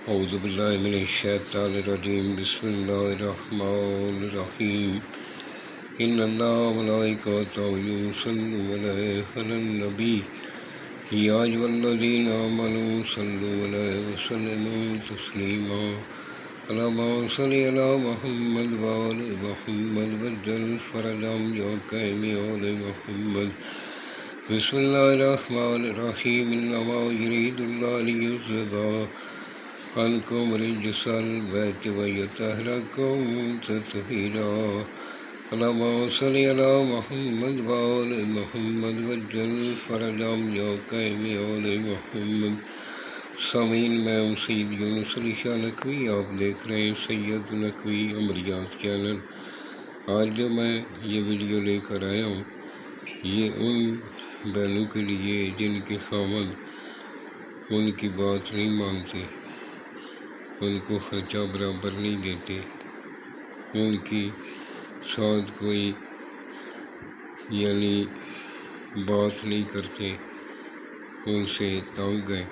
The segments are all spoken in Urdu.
اعوذ باللہ من الشیطان الرجیم بسم اللہ الرحمن الرحیم ان اللہ وملائکتہ یصلون علی النبی یا ایھا الذین آمنوا صلوا علیہ وسلموا تسلیما اللہم صل علی محمد وآل محمد وعجل فرجهم یا کریم آل محمد بسم اللہ الرحمن الرحیم انما یرید اللہ لیذھب عنکم رجس البیت ویطہرکم تطہیرا اللہم صل علی محمد وآل محمد وعجل فرجهم یا کریم آل محمد۔ سامعین، میں ہوں سید یونس علی شاہ نقوی، آپ دیکھ رہے ہیں سید نقوی عمریات چینل۔ آج جو میں یہ ویڈیو لے کر آیا ہوں، یہ ان بہنوں کے لیے جن کے خامد ان کی بات نہیں مانتے، ان کو خرچہ برابر نہیں دیتے، ان کی ساتھ کوئی بات نہیں کرتے، ان سے تنگ ہیں۔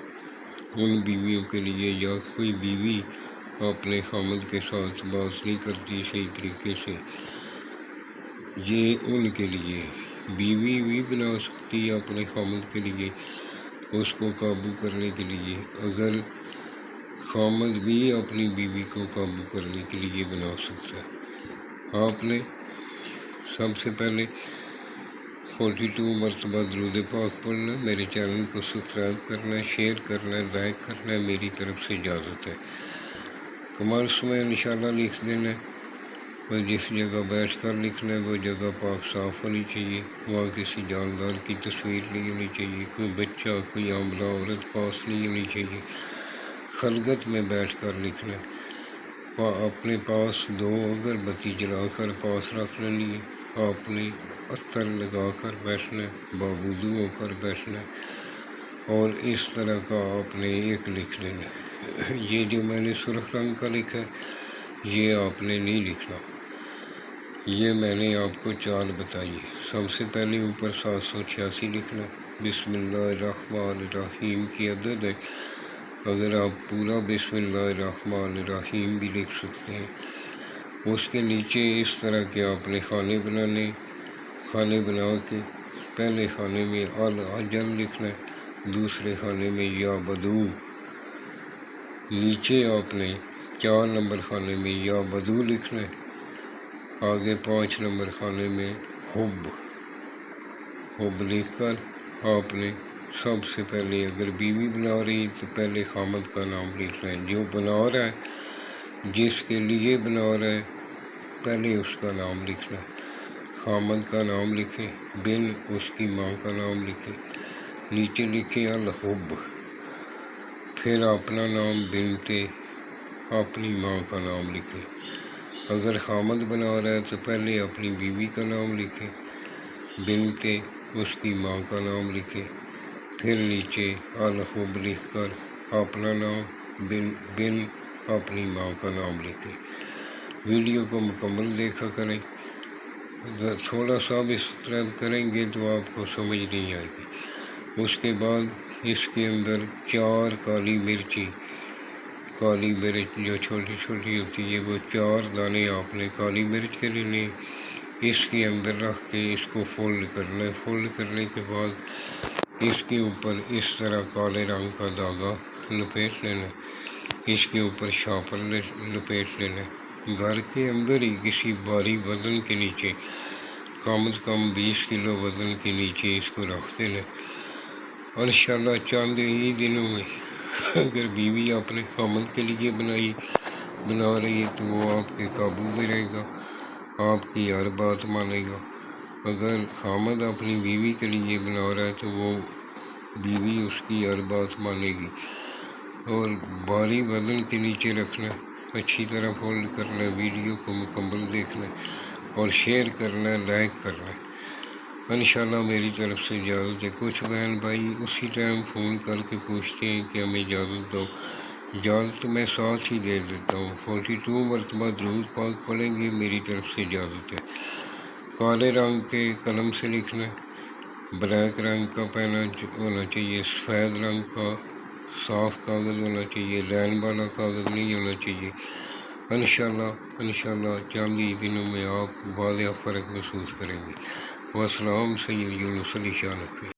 ان بیویوں کے لیے، یا کوئی بیوی اپنے خامد کے ساتھ بات نہیں کرتی صحیح طریقے سے، یہ ان کے لیے بیوی بھی بنا سکتی ہے اپنے خامد کے لیے، اس کو قابو کرنے کے لیے، اگر خامد بھی اپنی بیوی کو قابو کرنے کے لیے بنا سکتا ہے۔ آپ نے سب سے پہلے 42 مرتبہ درود پاک پڑھنا، میرے چینل کو سبسکرائب کرنا ہے، شیئر کرنا ہے، لائک کرنا ہے، میری طرف سے اجازت ہے۔ کمنٹس میں انشاءاللہ لکھ دینا ہے، اور جس جگہ بیٹھ کر لکھنا ہے وہ جگہ پاک صاف ہونی چاہیے، وہاں کسی جاندار کی تصویر نہیں ہونی چاہیے، کوئی بچہ، کوئی حاملہ عورت پاس نہیں ہونی چاہیے، خلوت میں بیٹھ کر لکھنا ہے۔ اپنے پاس 2 اگر بتی جلا کر پاس رکھ لینی ہے، آپ نے عطر لگا کر بیٹھنا ہے، باوضو ہو کر بیٹھنا ہے، اور اس طرح کا آپ نے ایک لکھ لینا ہے۔ یہ جو میں نے سرخ رنگ کا لکھا ہے، یہ آپ نے نہیں لکھنا، یہ میں نے آپ کو چال بتائی۔ سب سے پہلے اوپر 786 لکھنا ہے، بسم اللہ الرحمن الرحیم کی عدد ہے۔ اگر آپ پورا بسم اللہ الرحمن الرحیم بھی لکھ سکتے ہیں۔ اس کے نیچے اس طرح کے آپ نے خانے بنانے، خانے بنا کے پہلے خانے میں العجل لکھنا ہے، دوسرے خانے میں یا بدو، نیچے آپ نے 4 نمبر خانے میں یا بدو لکھنا ہے، آگے 5 نمبر خانے میں حب لکھ کر آپ نے سب سے پہلے، اگر بیوی بنا رہی تو پہلے خامد کا نام لکھنا ہے، جو بنا رہا ہے، جس کے لیے بنا رہا ہے، پہلے اس کا نام لکھنا ہے۔ خامد کا نام لکھے، بن اس کی ماں کا نام لکھے، نیچے لکھے الحب، پھر اپنا نام بنتے اپنی ماں کا نام لکھے۔ اگر خامد بنا رہا ہے تو پہلے اپنی بیوی کا نام لکھے، بنتے اس کی ماں کا نام لکھے، پھر نیچے الحب لکھ کر اپنا نام، بن اپنی ماں کا نام لکھے۔ ویڈیو کو مکمل دیکھا کریں، تھوڑا سا بھی سبسکرائب کریں گے تو آپ کو سمجھ نہیں آئے گی۔ اس کے بعد اس کے اندر 4 کالی مرچ جو چھوٹی چھوٹی ہوتی ہے، وہ 4 دانے آپ نے کالی مرچ کے لینے، اس کے اندر رکھ کے اس کو فولڈ کرنا ہے۔ فولڈ کرنے کے بعد اس کے اوپر اس طرح کالے رنگ کا دھاگا لپیٹ لینا، اس کے اوپر شاپر لپیٹ لینا، گھر کے اندر ہی کسی بھاری وزن کے نیچے، کم از کم 20 کلو وزن کے نیچے اس کو رکھ دینا۔ انشاءاللہ چند ہی دنوں میں اگر بیوی اپنے خامد کے لیے بنا رہی ہے تو وہ آپ کے قابو میں رہے گا، آپ کی ہر بات مانے گا۔ اگر خامد اپنی بیوی کے لیے بنا رہا ہے تو وہ بیوی اس کی ہر بات مانے گی۔ اور بھاری وزن کے نیچے رکھنا، اچھی طرح فولڈ کرنا، ویڈیو کو مکمل دیکھنا اور شیئر کرنا، لائک کرنا۔ انشاءاللہ میری طرف سے اجازت ہے۔ کچھ بہن بھائی اسی ٹائم فون کر کے پوچھتے ہیں کہ ہمیں اجازت دو، اجازت میں ساتھ ہی دے دیتا ہوں۔ 42 مرتبہ درود پاک پڑھیں گے، میری طرف سے اجازت ہے۔ کالے رنگ کے قلم سے لکھنا، بلیک رنگ کا پہنا ہونا چاہیے، سفید رنگ کا صاف کاغذ ہونا چاہیے، لین والا کاغذ نہیں ہونا چاہیے۔ انشاءاللہ چند ہی دنوں میں آپ واضح فرق محسوس کریں گے۔ والسلام سید یونس علی شاہ نقوی۔